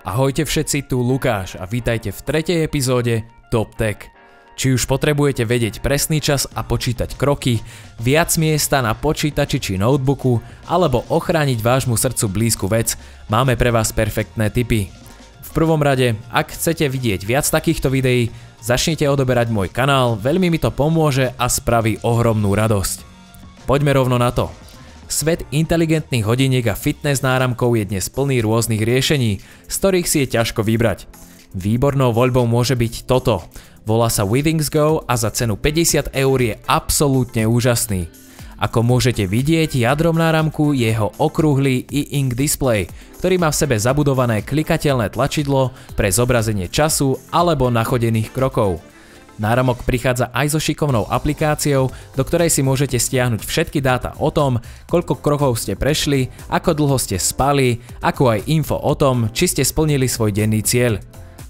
Ahojte všetci, tu Lukáš a vítajte v 3. epizóde Top Tech. Či už potrebujete vedieť presný čas a počítať kroky, viac miesta na počítači či notebooku, alebo ochrániť vášmu srdcu blízku vec, máme pre vás perfektné tipy. V prvom rade, ak chcete vidieť viac takýchto videí, začnite odoberať môj kanál, veľmi mi to pomôže a spraví ohromnú radosť. Poďme rovno na to. Svet inteligentných hodiniek a fitness náramkov je dnes plný rôznych riešení, z ktorých si je ťažko vybrať. Výbornou voľbou môže byť toto. Volá sa Withings Go a za cenu 50 € je absolútne úžasný. Ako môžete vidieť, jadrom náramku je jeho okrúhly e-ink display, ktorý má v sebe zabudované klikateľné tlačidlo pre zobrazenie času alebo nachodených krokov. Náramok prichádza aj so šikovnou aplikáciou, do ktorej si môžete stiahnuť všetky dáta o tom, koľko krokov ste prešli, ako dlho ste spali, ako aj info o tom, či ste splnili svoj denný cieľ.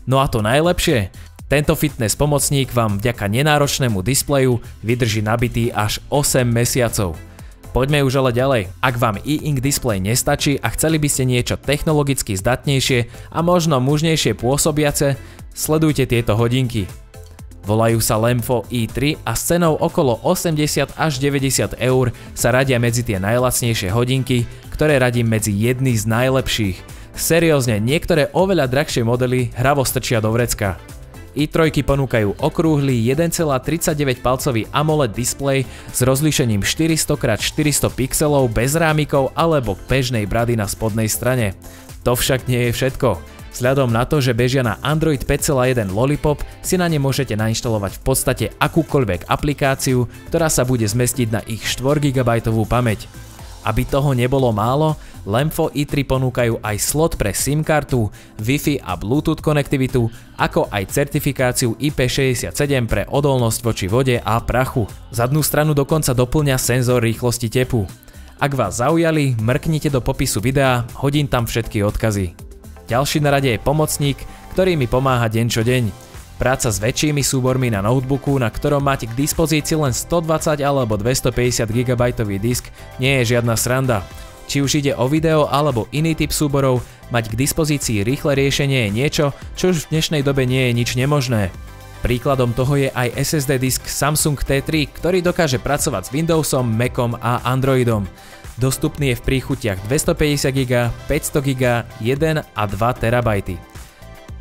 No a to najlepšie? Tento fitness pomocník vám vďaka nenáročnému displeju vydrží nabitý až 8 mesiacov. Poďme už ale ďalej. Ak vám e-ink display nestačí a chceli by ste niečo technologicky zdatnejšie a možno mužnejšie pôsobiace, sledujte tieto hodinky. Volajú sa Lemfo i3 a s cenou okolo 80 až 90 € sa radia medzi tie najlacnejšie hodinky, ktoré radím medzi jedny z najlepších. Seriózne, niektoré oveľa drahšie modely hravo strčia do vrecka. i3 ponúkajú okrúhly 1,39 palcový AMOLED display s rozlíšením 400x400 pixelov bez rámikov alebo bežnej brady na spodnej strane. To však nie je všetko. Vzhľadom na to, že bežia na Android 5.1 Lollipop, si na ne môžete nainštalovať v podstate akúkoľvek aplikáciu, ktorá sa bude zmestiť na ich 4 GB pamäť. Aby toho nebolo málo, Lemfo i3 ponúkajú aj slot pre SIM kartu, Wi-Fi a Bluetooth konektivitu, ako aj certifikáciu IP67 pre odolnosť voči vode a prachu. Zadnú stranu dokonca doplňa senzor rýchlosti tepu. Ak vás zaujali, mrknite do popisu videa, hodím tam všetky odkazy. Ďalší na rade je pomocník, ktorý mi pomáha deň čo deň. Práca s väčšími súbormi na notebooku, na ktorom máte k dispozícii len 120 alebo 250 GB disk, nie je žiadna sranda. Či už ide o video alebo iný typ súborov, mať k dispozícii rýchle riešenie je niečo, čo už v dnešnej dobe nie je nič nemožné. Príkladom toho je aj SSD disk Samsung T3, ktorý dokáže pracovať s Windowsom, Macom a Androidom. Dostupný je v príchutiach 250 GB, 500 GB, 1 a 2 TB.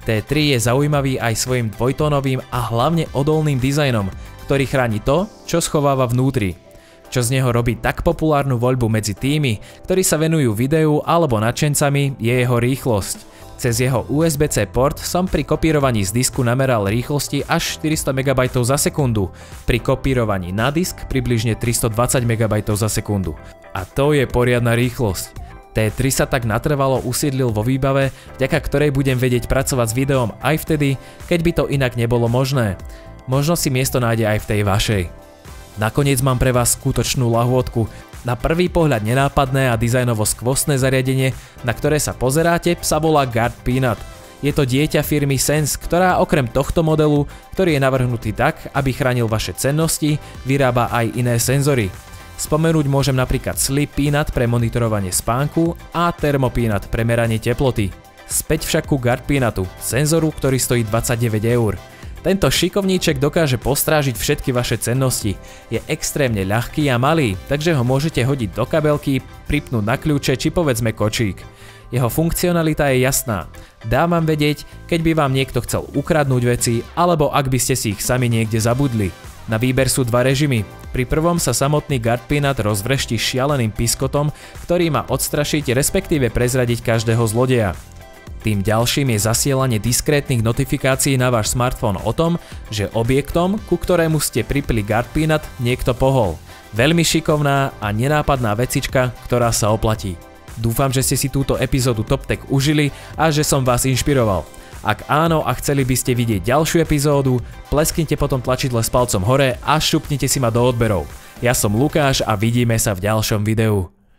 T3 je zaujímavý aj svojim dvojtónovým a hlavne odolným dizajnom, ktorý chráni to, čo schováva vnútri. Čo z neho robí tak populárnu voľbu medzi tými, ktorí sa venujú videu alebo nadšencami, je jeho rýchlosť. Cez jeho USB-C port som pri kopírovaní z disku nameral rýchlosti až 400 MB za sekundu, pri kopírovaní na disk približne 320 MB za sekundu. A to je poriadna rýchlosť. T3 sa tak natrvalo usiedlil vo výbave, vďaka ktorej budem vedieť pracovať s videom aj vtedy, keď by to inak nebolo možné. Možno si miesto nájde aj v tej vašej. Nakoniec mám pre vás skutočnú lahôdku. Na prvý pohľad nenápadné a dizajnovo skvostné zariadenie, na ktoré sa pozeráte, sa volá Guard Peanut. Je to dieťa firmy Sense, ktorá okrem tohto modelu, ktorý je navrhnutý tak, aby chránil vaše cennosti, vyrába aj iné senzory. Spomenúť môžem napríklad Sleep Peanut pre monitorovanie spánku a Thermo Peanut pre meranie teploty. Späť však ku Guard Peanutu, senzoru, ktorý stojí 29 €. Tento šikovníček dokáže postrážiť všetky vaše cennosti. Je extrémne ľahký a malý, takže ho môžete hodiť do kabelky, pripnúť na kľúče či povedzme kočík. Jeho funkcionalita je jasná. Dá vám vedieť, keď by vám niekto chcel ukradnúť veci, alebo ak by ste si ich sami niekde zabudli. Na výber sú dva režimy. Pri prvom sa samotný Guard Peanut rozvrešti šialeným piskotom, ktorý má odstrašiť respektíve prezradiť každého zlodeja. Tým ďalším je zasielanie diskrétnych notifikácií na váš smartfón o tom, že objektom, ku ktorému ste pripli Guard Peanut, niekto pohol. Veľmi šikovná a nenápadná vecička, ktorá sa oplatí. Dúfam, že ste si túto epizódu Top Tech užili a že som vás inšpiroval. Ak áno a chceli by ste vidieť ďalšiu epizódu, plesknite potom tlačidle s palcom hore a šupnite si ma do odberov. Ja som Lukáš a vidíme sa v ďalšom videu.